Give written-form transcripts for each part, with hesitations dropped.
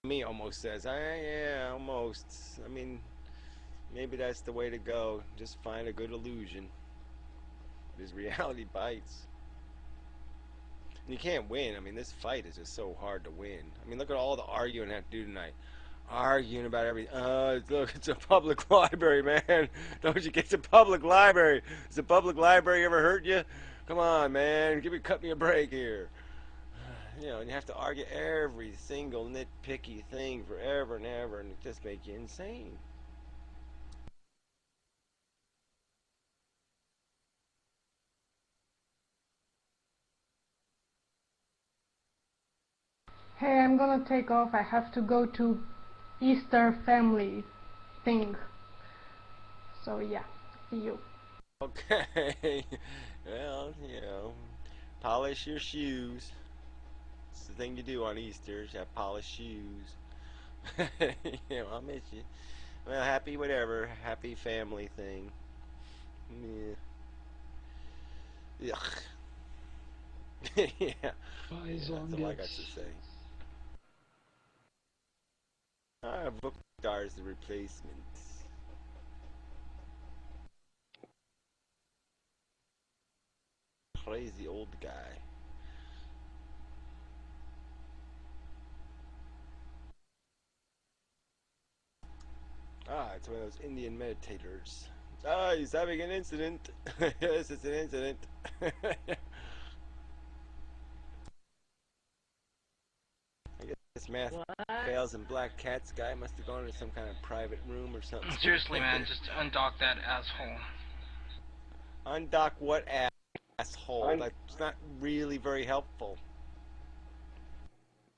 Me almost says, yeah, almost. I mean, maybe that's the way to go. Just find a good illusion. Because reality bites. And you can't win. I mean, this fight is just so hard to win. I mean, look at all the arguing I have to do tonight. Arguing about everything. Look, it's a public library, man. Don't you get to public library? Has the public library ever hurt you? Come on, man. Cut me a break here. You know, and you have to argue every single nitpicky thing forever and ever, and it just makes you insane. Hey, I'm gonna take off. I have to go to Easter family thing. So yeah, see you. Okay. Well, you know, polish your shoes. It's the thing you do on Easter. You have polished shoes. You know, I'll miss you. Well, happy whatever. Happy family thing. Yeah. Yuck. Yeah. Yeah, that's all I got to say. Bookdar is the replacement. Crazy old guy. It's one of those Indian meditators. He's having an incident. Yes, it's an incident. I guess this math What? fails and Black Cat's guy must have gone to some kind of private room or something. Seriously, man, just undock that asshole. Undock what asshole? That's not really very helpful.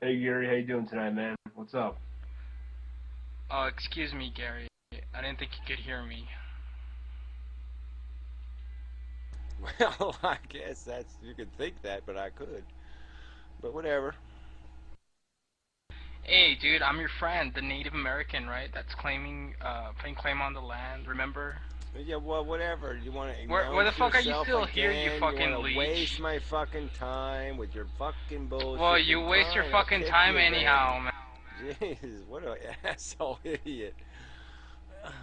Hey Gary, how you doing tonight, man? What's up? Excuse me, Gary. I didn't think you could hear me. Well, I guess that's you could think that, but I could. But whatever. Hey, dude, I'm your friend, the Native American, right? That's putting claim on the land. Remember? Yeah, well, whatever. You want to Where the fuck are you still again? here, you fucking want to leech? waste my fucking time with your fucking bullshit? Well, you waste your fucking time anyhow, man. Jesus, what an asshole idiot.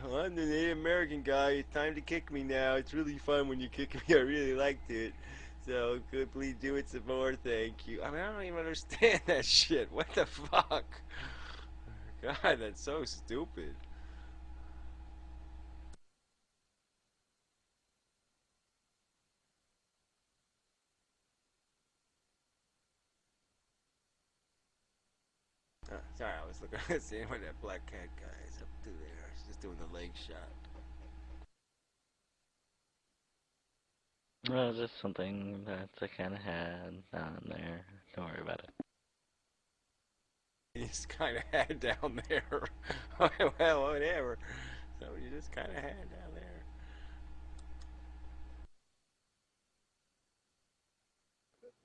Well, I'm the Native American guy. It's time to kick me now. It's really fun when you kick me. I really liked it. So, could please do it some more? Thank you. I mean, I don't even understand that shit. What the fuck? God, that's so stupid. Sorry, I was looking at seeing what that Black Cat guy is up to there. He's just doing the leg shot. Well, just something that I kind of had down there. Don't worry about it. He's kind of had down there. Well, whatever. So you just kind of had down there.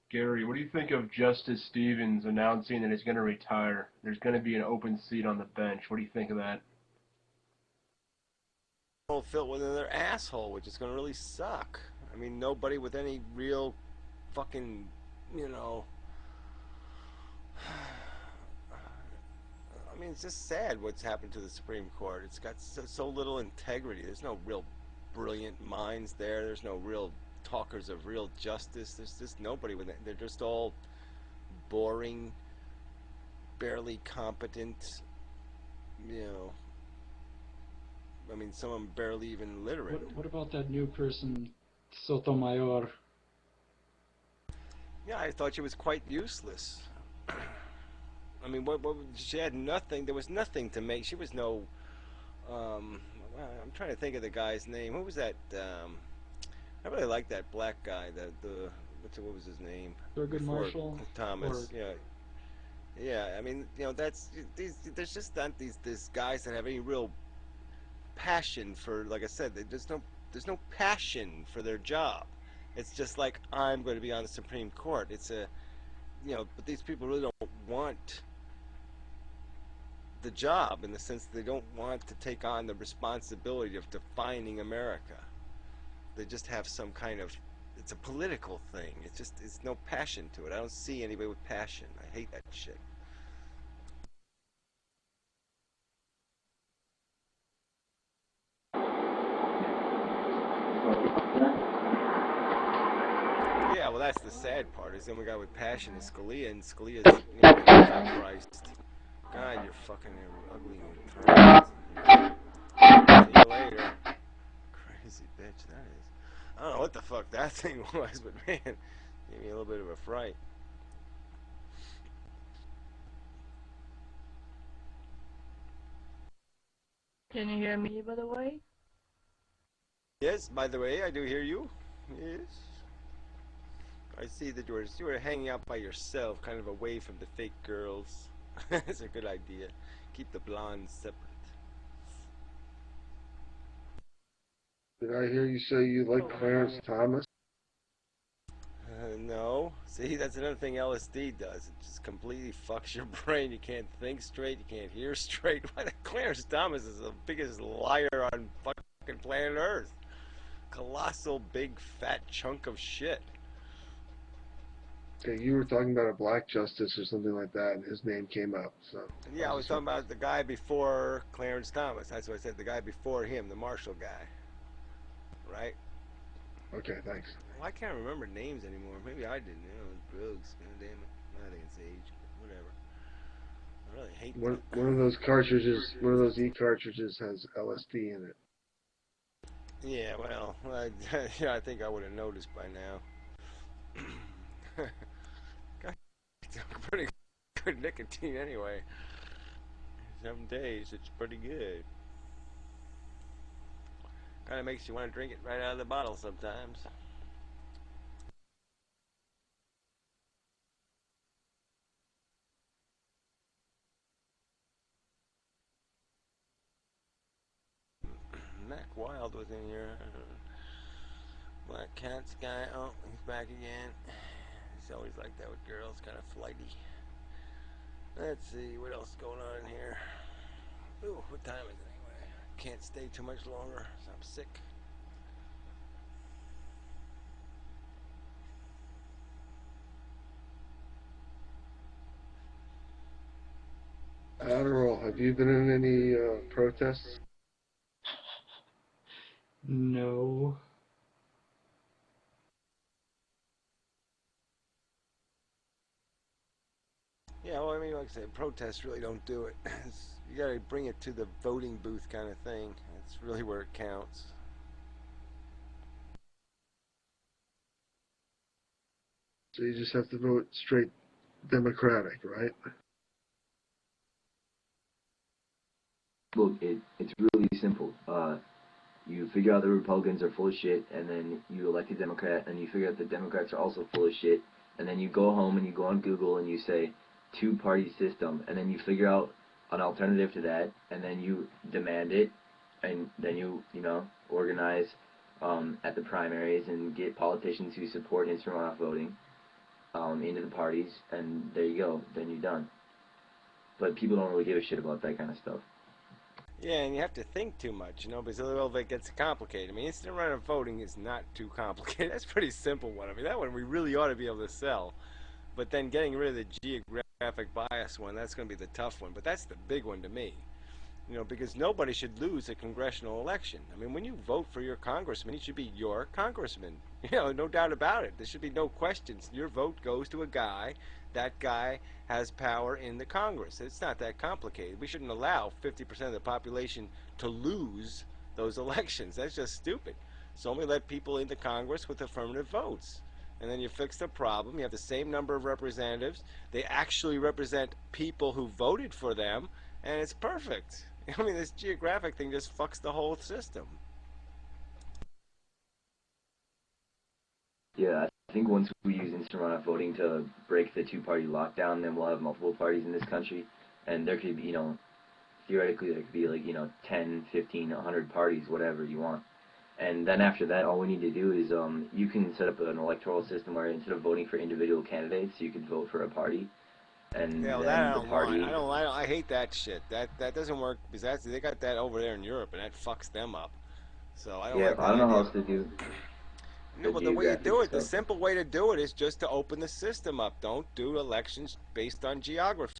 Gary, what do you think of Justice Stevens announcing that he's going to retire? There's going to be an open seat on the bench. What do you think of that? Will fill with another asshole, which is going to really suck. I mean, nobody with any real fucking, you know. I mean, it's just sad what's happened to the Supreme Court. It's got so little integrity. There's no real brilliant minds there. There's no real talkers of real justice. There's just nobody with it. They're just all boring, barely competent, you know. I mean, some of them barely even literate. What about that new person, Sotomayor? Yeah, I thought she was quite useless. I mean, she had nothing. There was nothing to make. She was no. I'm trying to think of the guy's name. Who was that? I really like that black guy. What was his name? Thurgood Marshall. Thomas. Yeah. Yeah. I mean, you know, there's just not these guys that have any real passion for. Like I said, there's no passion for their job. It's just like, I'm going to be on the Supreme Court. It's a, you know, but these people really don't want the job, in the sense that they don't want to take on the responsibility of defining America. They just have some kind of, it's a political thing. It's no passion to it. I don't see anybody with passion. I hate that shit. that's the sad part. Is then we got with Passion and Scalia, and Scalia's overpriced. God, you're fucking ugly and see you later. Crazy bitch, that is. I don't know what the fuck that thing was, but man, gave me a little bit of a fright. Can you hear me, by the way? Yes, by the way, I do hear you. Yes. I see that you were hanging out by yourself, kind of away from the fake girls. That's a good idea. Keep the blondes separate. Did I hear you say you like Clarence Thomas? No. See, that's another thing LSD does. It just completely fucks your brain. You can't think straight. You can't hear straight. Why, the Clarence Thomas is the biggest liar on fucking planet Earth. Colossal, big, fat chunk of shit. Okay, you were talking about a black justice or something like that, and his name came up. So Yeah, I was talking about the guy before Clarence Thomas. That's what I said. The guy before him, the Marshall guy. Right? Okay, thanks. Well, I can't remember names anymore. Maybe I didn't. You know, drugs. God damn it. I think it's age. Whatever. I really hate that. One of those cartridges, one of those e-cartridges has LSD in it. Yeah, well, yeah, I think I would have noticed by now. It's pretty good nicotine anyway. 7 days, it's pretty good. Kind of makes you want to drink it right out of the bottle sometimes. Mac Wild was in here. Black Cat's guy. Oh, he's back again. He's always like that with girls, kind of flighty. Let's see what else is going on in here. Ooh, what time is it anyway? Can't stay too much longer, so I'm sick. Adderall, have you been in any protests? No. Yeah, well, I mean, like I said, protests really don't do it. You gotta bring it to the voting booth kind of thing. That's really where it counts. So you just have to vote straight Democratic, right? Look, it's really simple. You figure out the Republicans are full of shit, and then you elect a Democrat, and you figure out the Democrats are also full of shit, and then you go home and you go on Google and you say two-party system, and then you figure out an alternative to that, and then you demand it, and then you organize at the primaries and get politicians who support instant runoff voting into the parties, and there you go. Then you're done. But people don't really give a shit about that kind of stuff. Yeah, and you have to think too much, you know, because a little bit gets complicated. I mean, instant runoff voting is not too complicated. That's a pretty simple one. I mean, that one we really ought to be able to sell. But then getting rid of the geographic bias one, that's going to be the tough one. But that's the big one to me. You know, because nobody should lose a congressional election. I mean, when you vote for your congressman, he should be your congressman. You know, no doubt about it. There should be no questions. Your vote goes to a guy. That guy has power in the Congress. It's not that complicated. We shouldn't allow 50% of the population to lose those elections. That's just stupid. So only let people into Congress with affirmative votes. And then you fix the problem. You have the same number of representatives. They actually represent people who voted for them, and it's perfect. I mean, this geographic thing just fucks the whole system. Yeah, I think once we use instant runoff voting to break the two-party lockdown, then we'll have multiple parties in this country, and there could be, theoretically there could be like, 10, 15, 100 parties, whatever you want. And then after that, all we need to do is you can set up an electoral system where instead of voting for individual candidates, you could vote for a party. And Yeah, well, then that I the don't party. want. I hate that shit. That doesn't work because they got that over there in Europe, and that fucks them up. So I don't Yeah, like that I don't know how idea. else to do. No, The but the way you do geographic it, the stuff. simple way to do it is just to open the system up. Don't do elections based on geography.